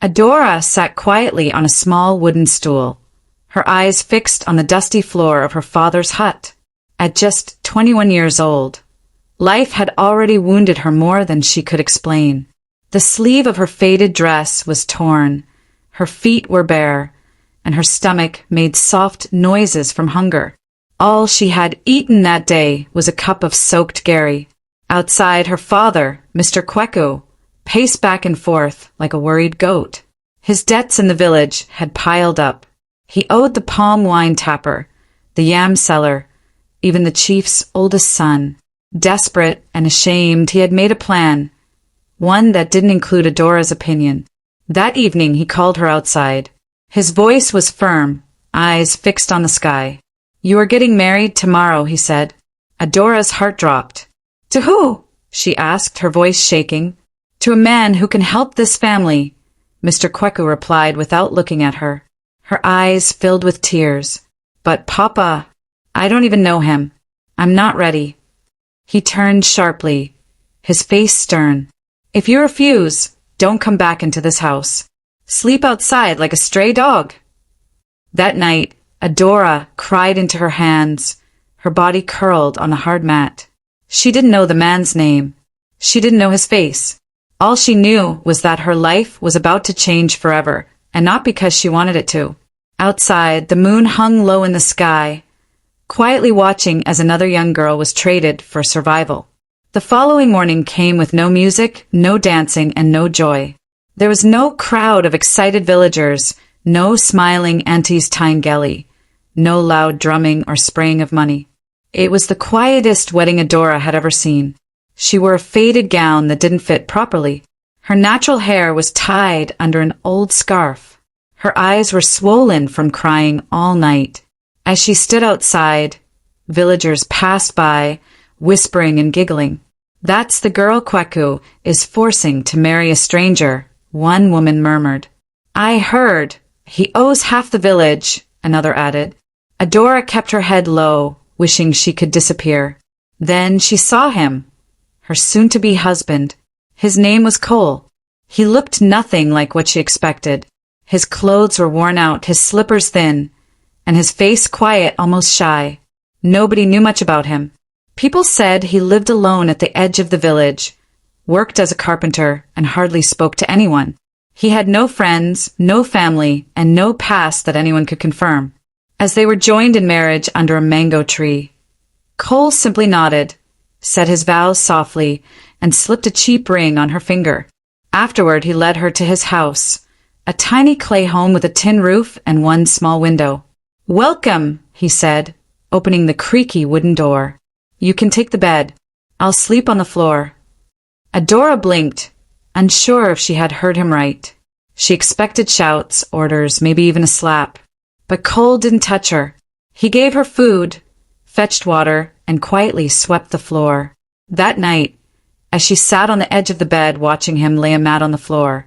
Adora sat quietly on a small wooden stool, her eyes fixed on the dusty floor of her father's hut. At just 21 years old, life had already wounded her more than she could explain. The sleeve of her faded dress was torn, her feet were bare, and her stomach made soft noises from hunger. All she had eaten that day was a cup of soaked gari. Outside, her father, Mr. Kweku, paced back and forth like a worried goat. His debts in the village had piled up. He owed the palm wine tapper, the yam seller, even the chief's oldest son. Desperate and ashamed, he had made a plan, one that didn't include Adora's opinion. That evening he called her outside. His voice was firm, eyes fixed on the sky. "You are getting married tomorrow," he said. Adora's heart dropped. "To who?" she asked, her voice shaking. "To a man who can help this family," Mr. Kweku replied without looking at her. Her eyes filled with tears. "But Papa, I don't even know him. I'm not ready." He turned sharply, his face stern. "If you refuse, don't come back into this house. Sleep outside like a stray dog." That night, Adora cried into her hands, her body curled on a hard mat. She didn't know the man's name. She didn't know his face. All she knew was that her life was about to change forever, and not because she wanted it to. Outside, the moon hung low in the sky, quietly watching as another young girl was traded for survival. The following morning came with no music, no dancing, and no joy. There was no crowd of excited villagers, no smiling aunties tying geli, no loud drumming or spraying of money. It was the quietest wedding Adora had ever seen. She wore a faded gown that didn't fit properly. Her natural hair was tied under an old scarf. Her eyes were swollen from crying all night. As she stood outside, villagers passed by, whispering and giggling. "That's the girl Kweku is forcing to marry a stranger," one woman murmured. "I heard. He owes half the village," another added. Adora kept her head low, wishing she could disappear. Then she saw him, her soon-to-be husband. His name was Cole. He looked nothing like what she expected. His clothes were worn out, his slippers thin, and his face quiet, almost shy. Nobody knew much about him. People said he lived alone at the edge of the village, worked as a carpenter, and hardly spoke to anyone. He had no friends, no family, and no past that anyone could confirm. As they were joined in marriage under a mango tree, Cole simply nodded, said his vows softly, and slipped a cheap ring on her finger. Afterward, he led her to his house, a tiny clay home with a tin roof and one small window. "Welcome," he said, opening the creaky wooden door. "You can take the bed. I'll sleep on the floor." Adora blinked, unsure if she had heard him right. She expected shouts, orders, maybe even a slap. But Cole didn't touch her. He gave her food, fetched water, and quietly swept the floor. That night, as she sat on the edge of the bed watching him lay a mat on the floor,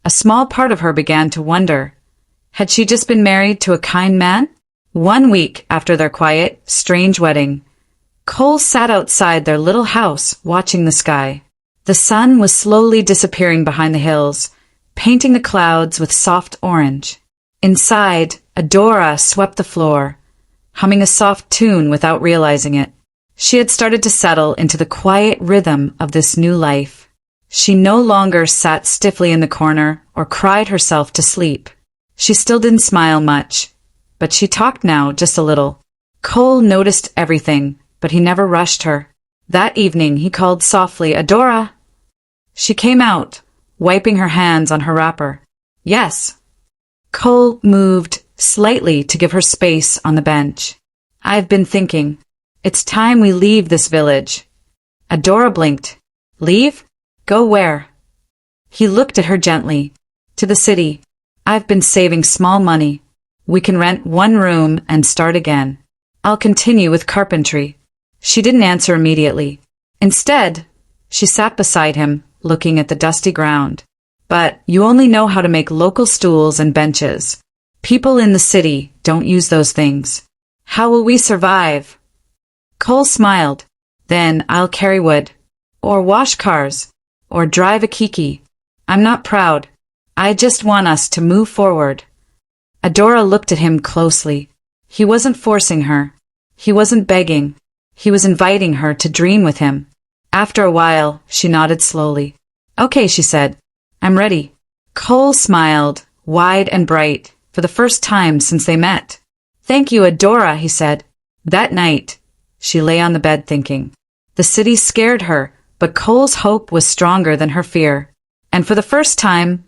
a small part of her began to wonder, had she just been married to a kind man? 1 week after their quiet, strange wedding, Cole sat outside their little house watching the sky. The sun was slowly disappearing behind the hills, painting the clouds with soft orange. Inside, Adora swept the floor, humming a soft tune without realizing it. She had started to settle into the quiet rhythm of this new life. She no longer sat stiffly in the corner or cried herself to sleep. She still didn't smile much, but she talked now just a little. Cole noticed everything, but he never rushed her. That evening he called softly, "Adora!" She came out, wiping her hands on her wrapper. "Yes." Cole moved slightly to give her space on the bench. "I've been thinking. It's time we leave this village." Adora blinked. "Leave? Go where?" He looked at her gently. "To the city. I've been saving small money. We can rent 1 room and start again. I'll continue with carpentry." She didn't answer immediately. Instead, she sat beside him, looking at the dusty ground. "But you only know how to make local stools and benches. People in the city don't use those things. How will we survive?" Cole smiled. "Then I'll carry wood, or wash cars, or drive a kiki. I'm not proud. I just want us to move forward. Adora looked at him closely. He wasn't forcing her. He wasn't begging. He was inviting her to dream with him. After a while, she nodded slowly. Okay, she said. I'm ready. Cole smiled, wide and bright, for the first time since they met. Thank you, Adora, he said. That night, she lay on the bed thinking. The city scared her, but Cole's hope was stronger than her fear. And for the first time,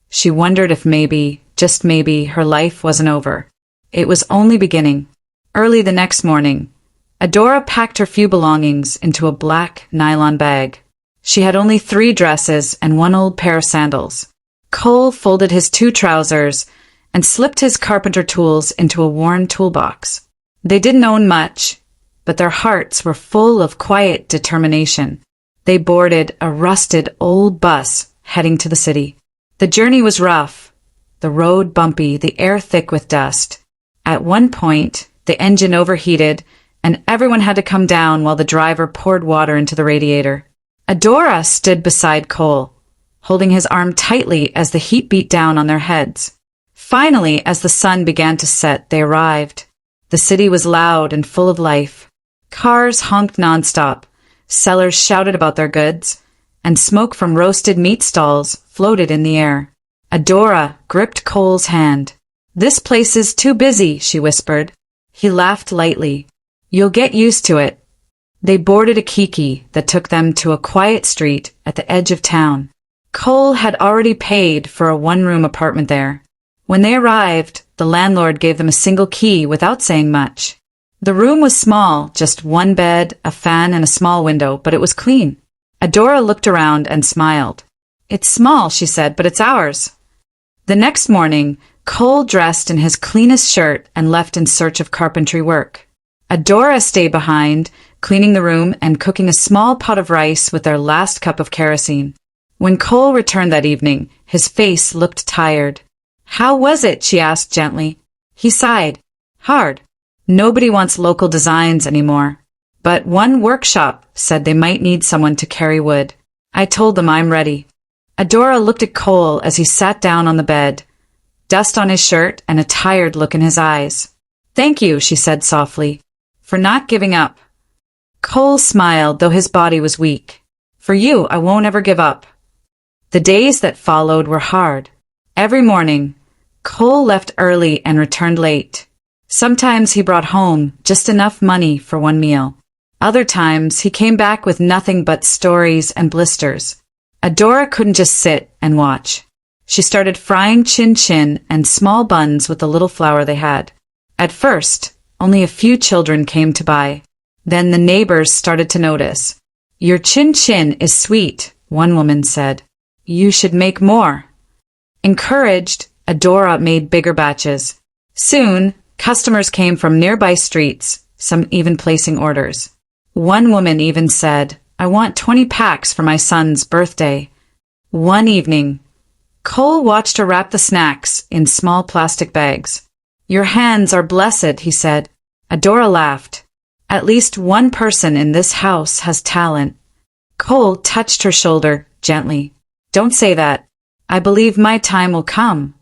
she wondered if maybe, just maybe, her life wasn't over. It was only beginning. Early the next morning, Adora packed her few belongings into a black nylon bag. She had only 3 dresses and 1 old pair of sandals. Cole folded his 2 trousers and slipped his carpenter tools into a worn toolbox. They didn't own much, but their hearts were full of quiet determination. They boarded a rusted old bus heading to the city. The journey was rough, the road bumpy, the air thick with dust. At one point, the engine overheated, and everyone had to come down while the driver poured water into the radiator. Adora stood beside Cole, holding his arm tightly as the heat beat down on their heads. Finally, as the sun began to set, they arrived. The city was loud and full of life. Cars honked nonstop, sellers shouted about their goods, and smoke from roasted meat stalls floated in the air. Adora gripped Cole's hand. This place is too busy, she whispered. He laughed lightly. You'll get used to it. They boarded a kiki that took them to a quiet street at the edge of town. Cole had already paid for a 1-room apartment there. When they arrived, the landlord gave them a single key without saying much. The room was small, just 1 bed, a fan, and a small window, but it was clean. Adora looked around and smiled. It's small, she said, but it's ours. The next morning, Cole dressed in his cleanest shirt and left in search of carpentry work. Adora stayed behind, cleaning the room and cooking a small pot of rice with their last cup of kerosene. When Cole returned that evening, his face looked tired. How was it? She asked gently. He sighed. Hard. Nobody wants local designs anymore. But one workshop said they might need someone to carry wood. I told them I'm ready. Adora looked at Cole as he sat down on the bed, dust on his shirt and a tired look in his eyes. Thank you, she said softly, for not giving up. Cole smiled, though his body was weak. For you, I won't ever give up. The days that followed were hard. Every morning, Cole left early and returned late. Sometimes he brought home just enough money for 1 meal. Other times, he came back with nothing but stories and blisters. Adora couldn't just sit and watch. She started frying chin-chin and small buns with the little flour they had. At first, only a few children came to buy. Then the neighbors started to notice. Your chin-chin is sweet, one woman said. You should make more. Encouraged, Adora made bigger batches. Soon, customers came from nearby streets, some even placing orders. One woman even said, I want 20 packs for my son's birthday. One evening, Cole watched her wrap the snacks in small plastic bags. Your hands are blessed, he said. Adora laughed. At least one person in this house has talent. Cole touched her shoulder gently. Don't say that. I believe my time will come.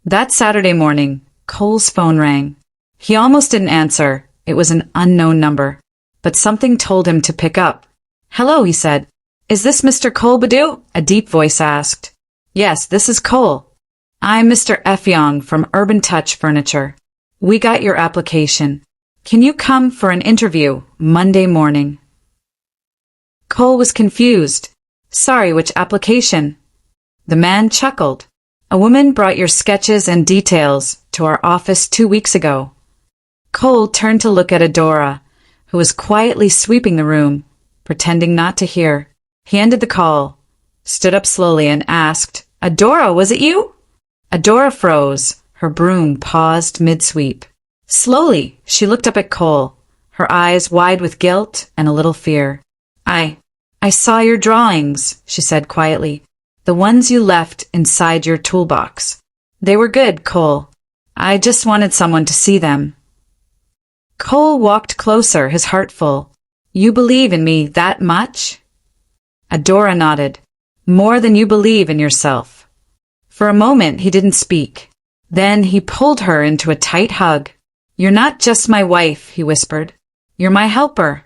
That Saturday morning, Cole's phone rang. He almost didn't answer. It was an unknown number. But something told him to pick up. Hello, he said. Is this Mr. Cole Badu? A deep voice asked. Yes, this is Cole. I'm Mr. Efyong from Urban Touch Furniture. We got your application. Can you come for an interview Monday morning? Cole was confused. Sorry, which application? The man chuckled. A woman brought your sketches and details to our office 2 weeks ago. Cole turned to look at Adora, who was quietly sweeping the room, pretending not to hear. He ended the call, stood up slowly and asked, Adora, was it you? Adora froze. Her broom paused mid-sweep. Slowly, she looked up at Cole, her eyes wide with guilt and a little fear. I saw your drawings, she said quietly. The ones you left inside your toolbox. They were good, Cole. I just wanted someone to see them. Cole walked closer, his heart full. You believe in me that much? Adora nodded. More than you believe in yourself. For a moment he didn't speak. Then he pulled her into a tight hug. "You're not just my wife," he whispered. "You're my helper."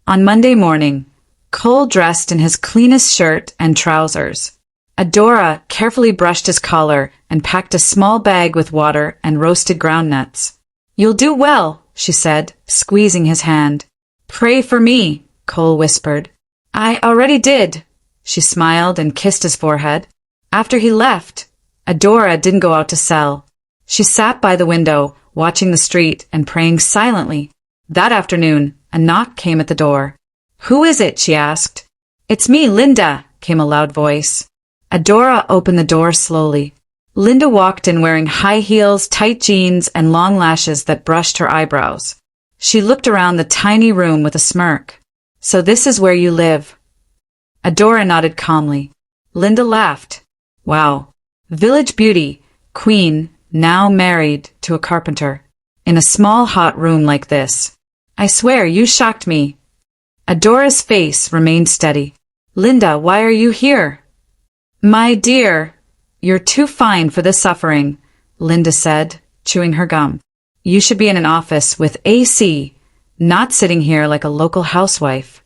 On Monday morning, Cole dressed in his cleanest shirt and trousers. Adora carefully brushed his collar and packed a small bag with water and roasted groundnuts. "You'll do well," she said, squeezing his hand. "Pray for me," Cole whispered. "I already did." She smiled and kissed his forehead. After he left, Adora didn't go out to sell. She sat by the window, watching the street and praying silently. That afternoon, a knock came at the door. "Who is it?" she asked. "It's me, Linda," came a loud voice. Adora opened the door slowly. Linda walked in wearing high heels, tight jeans, and long lashes that brushed her eyebrows. She looked around the tiny room with a smirk. "So this is where you live?" Adora nodded calmly. Linda laughed. "Wow. Village beauty, queen, now married to a carpenter. In a small hot room like this. I swear you shocked me." Adora's face remained steady. "Linda, why are you here?" "My dear, you're too fine for this suffering," Linda said, chewing her gum. "You should be in an office with AC, not sitting here like a local housewife."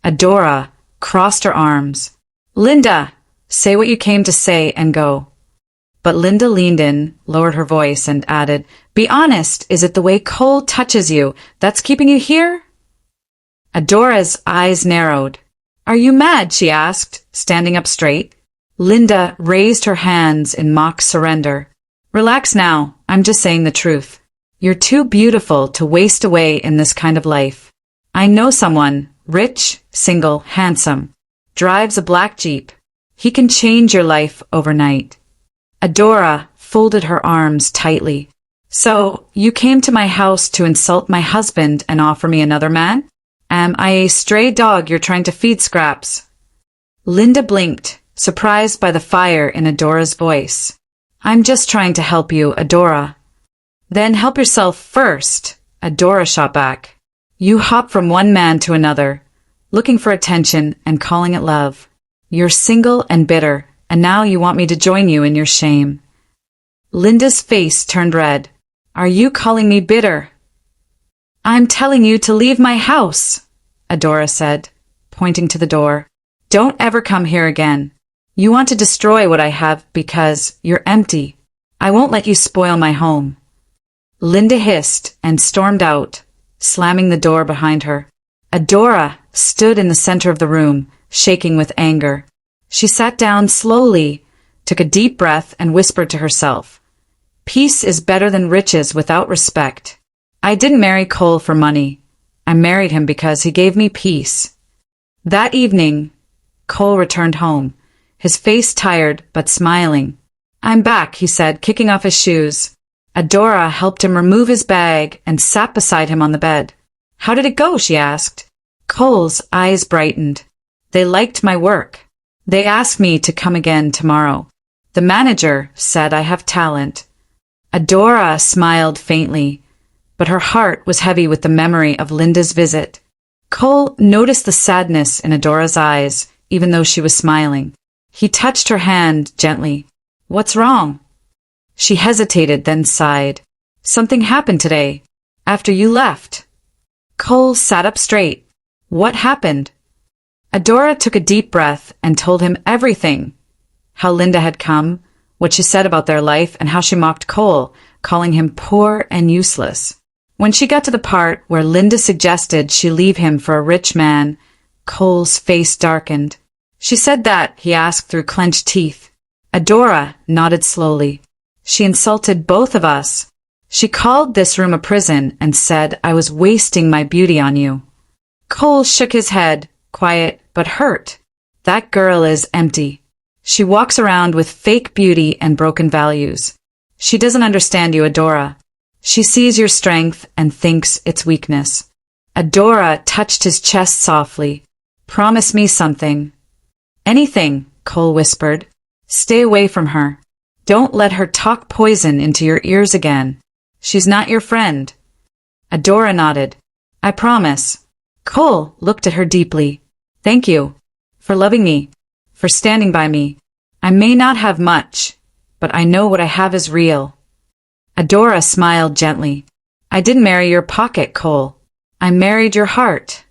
Adora crossed her arms. "Linda, say what you came to say and go." But Linda leaned in, lowered her voice, and added, "Be honest, is it the way Cole touches you that's keeping you here?" Adora's eyes narrowed. "Are you mad?" she asked, standing up straight. Linda raised her hands in mock surrender. "Relax now, I'm just saying the truth. You're too beautiful to waste away in this kind of life. I know someone, rich, single, handsome, drives a black Jeep. He can change your life overnight." Adora folded her arms tightly. "So, you came to my house to insult my husband and offer me another man? Am I a stray dog you're trying to feed scraps?" Linda blinked, surprised by the fire in Adora's voice. "I'm just trying to help you, Adora." "Then help yourself first," Adora shot back. "You hop from one man to another, looking for attention and calling it love. You're single and bitter, and now you want me to join you in your shame." Linda's face turned red. "Are you calling me bitter?" "I'm telling you to leave my house," Adora said, pointing to the door. "Don't ever come here again. You want to destroy what I have because you're empty. I won't let you spoil my home." Linda hissed and stormed out, slamming the door behind her. Adora stood in the center of the room, shaking with anger. She sat down slowly, took a deep breath, and whispered to herself, "Peace is better than riches without respect. I didn't marry Cole for money. I married him because he gave me peace." That evening, Cole returned home, his face tired but smiling. "I'm back," he said, kicking off his shoes. Adora helped him remove his bag and sat beside him on the bed. "How did it go?" she asked. Cole's eyes brightened. "They liked my work. They asked me to come again tomorrow. The manager said I have talent." Adora smiled faintly, but her heart was heavy with the memory of Linda's visit. Cole noticed the sadness in Adora's eyes, even though she was smiling. He touched her hand gently. "What's wrong?" She hesitated, then sighed. "Something happened today, after you left." Cole sat up straight. "What happened?" Adora took a deep breath and told him everything. How Linda had come, what she said about their life, and how she mocked Cole, calling him poor and useless. When she got to the part where Linda suggested she leave him for a rich man, Cole's face darkened. "She said that?" he asked through clenched teeth. Adora nodded slowly. "She insulted both of us. She called this room a prison and said I was wasting my beauty on you." Cole shook his head, quiet but hurt. "That girl is empty. She walks around with fake beauty and broken values. She doesn't understand you, Adora. She sees your strength and thinks it's weakness." Adora touched his chest softly. "Promise me something." "Anything," Cole whispered. "Stay away from her. Don't let her talk poison into your ears again. She's not your friend." Adora nodded. "I promise." Cole looked at her deeply. "Thank you. For loving me. For standing by me. I may not have much, but I know what I have is real. Adora smiled gently. I didn't marry your pocket, Cole. I married your heart.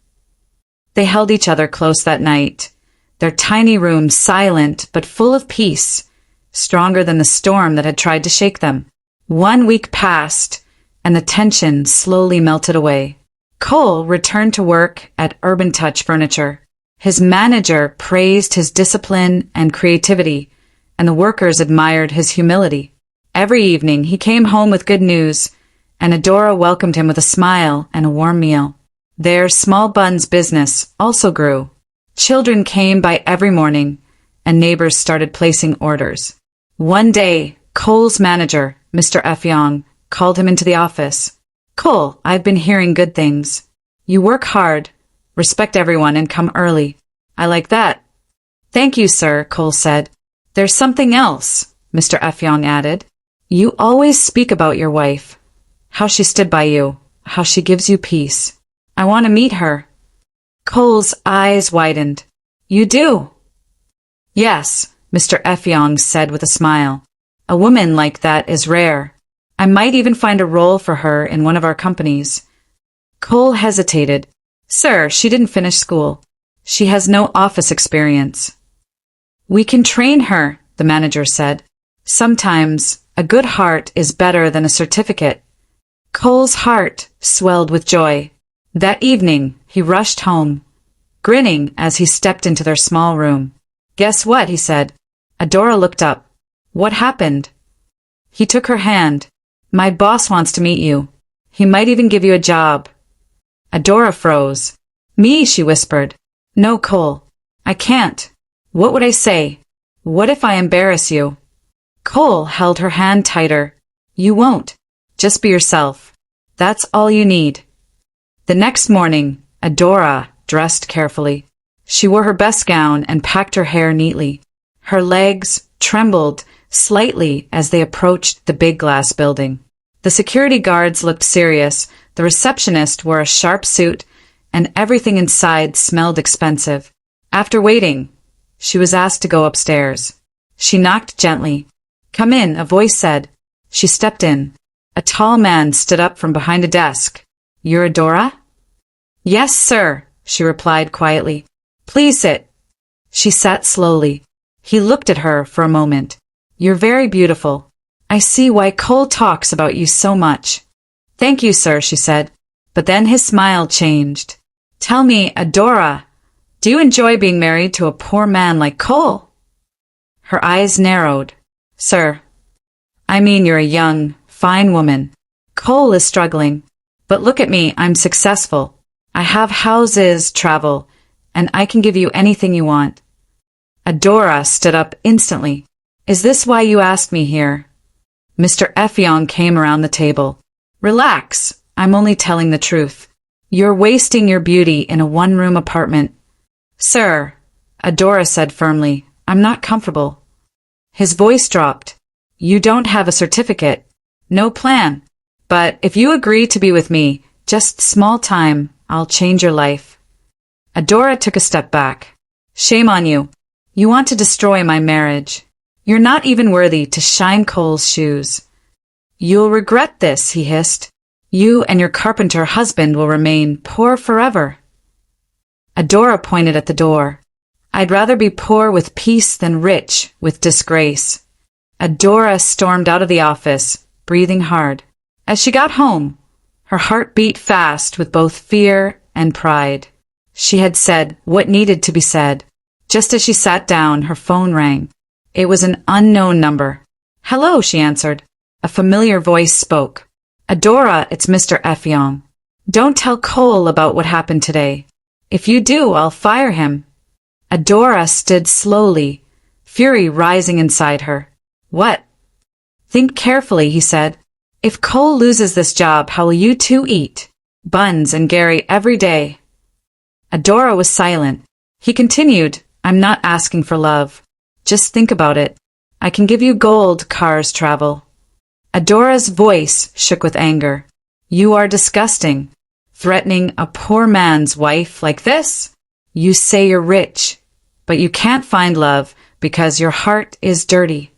They held each other close that night, their tiny room silent but full of peace, stronger than the storm that had tried to shake them. 1 week passed, and the tension slowly melted away. Cole returned to work at Urban Touch Furniture. His manager praised his discipline and creativity, and the workers admired his humility. Every evening he came home with good news, and Adora welcomed him with a smile and a warm meal. Their small buns business also grew. Children came by every morning, and neighbors started placing orders. One day, Cole's manager, Mr. Effiong, called him into the office. Cole, I've been hearing good things. You work hard, respect everyone, and come early. I like that. Thank you, sir, Cole said. There's something else, Mr. Effiong added. You always speak about your wife, how she stood by you, how she gives you peace. I want to meet her. Cole's eyes widened. You do? Yes, Mr. Effiong said with a smile. A woman like that is rare. I might even find a role for her in one of our companies. Cole hesitated. Sir, she didn't finish school. She has no office experience. We can train her, the manager said. Sometimes a good heart is better than a certificate. Cole's heart swelled with joy. That evening, he rushed home, grinning as he stepped into their small room. Guess what? He said. Adora looked up. What happened? He took her hand. My boss wants to meet you. He might even give you a job. Adora froze. Me, she whispered. No, Cole. I can't. What would I say? What if I embarrass you? Cole held her hand tighter. You won't. Just be yourself. That's all you need. The next morning, Adora dressed carefully. She wore her best gown and packed her hair neatly. Her legs trembled slightly as they approached the big glass building. The security guards looked serious, the receptionist wore a sharp suit, and everything inside smelled expensive. After waiting, she was asked to go upstairs. She knocked gently. Come in, a voice said. She stepped in. A tall man stood up from behind a desk. You're Adora? Yes, sir, she replied quietly. Please sit. She sat slowly. He looked at her for a moment. You're very beautiful. I see why Cole talks about you so much. Thank you, sir, she said. But then his smile changed. Tell me, Adora, do you enjoy being married to a poor man like Cole? Her eyes narrowed. Sir, I mean you're a young, fine woman. Cole is struggling. But look at me, I'm successful. I have houses, travel, and I can give you anything you want. Adora stood up instantly. Is this why you asked me here? Mr. Effiong came around the table. Relax, I'm only telling the truth. You're wasting your beauty in a one-room apartment. Sir, Adora said firmly, I'm not comfortable. His voice dropped. You don't have a certificate. No plan. But if you agree to be with me, just small time, I'll change your life. Adora took a step back. Shame on you. You want to destroy my marriage. You're not even worthy to shine Cole's shoes. You'll regret this, he hissed. You and your carpenter husband will remain poor forever. Adora pointed at the door. I'd rather be poor with peace than rich with disgrace. Adora stormed out of the office, breathing hard. As she got home, her heart beat fast with both fear and pride. She had said what needed to be said. Just as she sat down, her phone rang. It was an unknown number. Hello, she answered. A familiar voice spoke. Adora, it's Mr. Effiong. Don't tell Cole about what happened today. If you do, I'll fire him. Adora stood slowly, fury rising inside her. What? Think carefully, he said. If Cole loses this job, how will you two eat? Buns and Gary every day. Adora was silent. He continued, I'm not asking for love. Just think about it. I can give you gold, cars, travel. Adora's voice shook with anger. You are disgusting. Threatening a poor man's wife like this? You say you're rich, but you can't find love because your heart is dirty.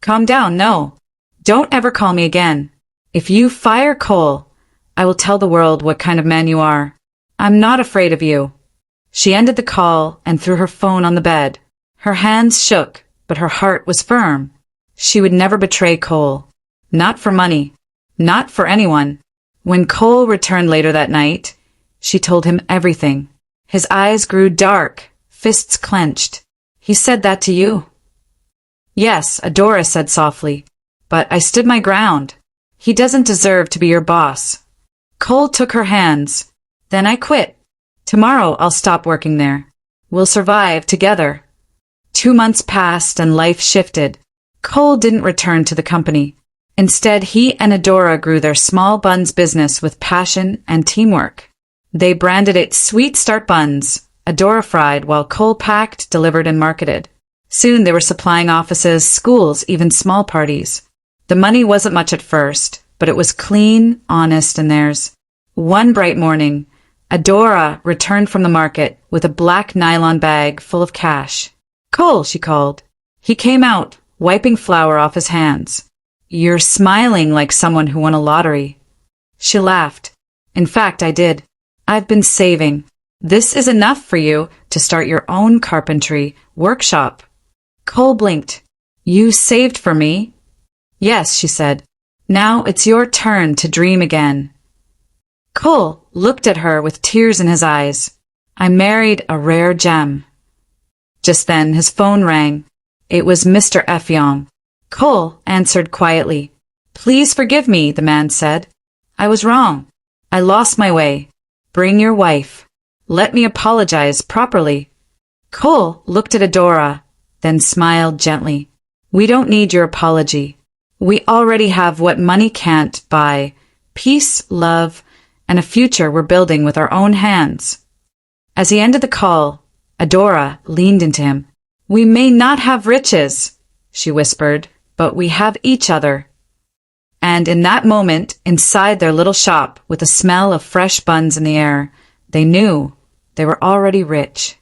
Calm down, no. Don't ever call me again. If you fire Cole, I will tell the world what kind of man you are. I'm not afraid of you. She ended the call and threw her phone on the bed. Her hands shook, but her heart was firm. She would never betray Cole. Not for money. Not for anyone. When Cole returned later that night, she told him everything. His eyes grew dark, fists clenched. He said that to you? Yes, Adora said softly. But I stood my ground. He doesn't deserve to be your boss. Cole took her hands. Then I quit. Tomorrow I'll stop working there. We'll survive together. 2 months passed and life shifted. Cole didn't return to the company. Instead, he and Adora grew their small buns business with passion and teamwork. They branded it Sweet Start Buns. Adora fried while Cole packed, delivered, and marketed. Soon they were supplying offices, schools, even small parties. The money wasn't much at first, but it was clean, honest, and theirs. One bright morning, Adora returned from the market with a black nylon bag full of cash. Cole, she called. He came out, wiping flour off his hands. You're smiling like someone who won a lottery. She laughed. In fact, I did. I've been saving. This is enough for you to start your own carpentry workshop. Cole blinked. You saved for me? Yes, she said. Now it's your turn to dream again. Cole looked at her with tears in his eyes. I married a rare gem. Just then his phone rang. It was Mr. Effiong. Cole answered quietly. Please forgive me, the man said. I was wrong. I lost my way. Bring your wife. Let me apologize properly. Cole looked at Adora, then smiled gently. We don't need your apology. We already have what money can't buy. Peace, love, and a future we're building with our own hands. As he ended the call, Adora leaned into him. We may not have riches, she whispered, but we have each other. And in that moment, inside their little shop, with the smell of fresh buns in the air, they knew they were already rich.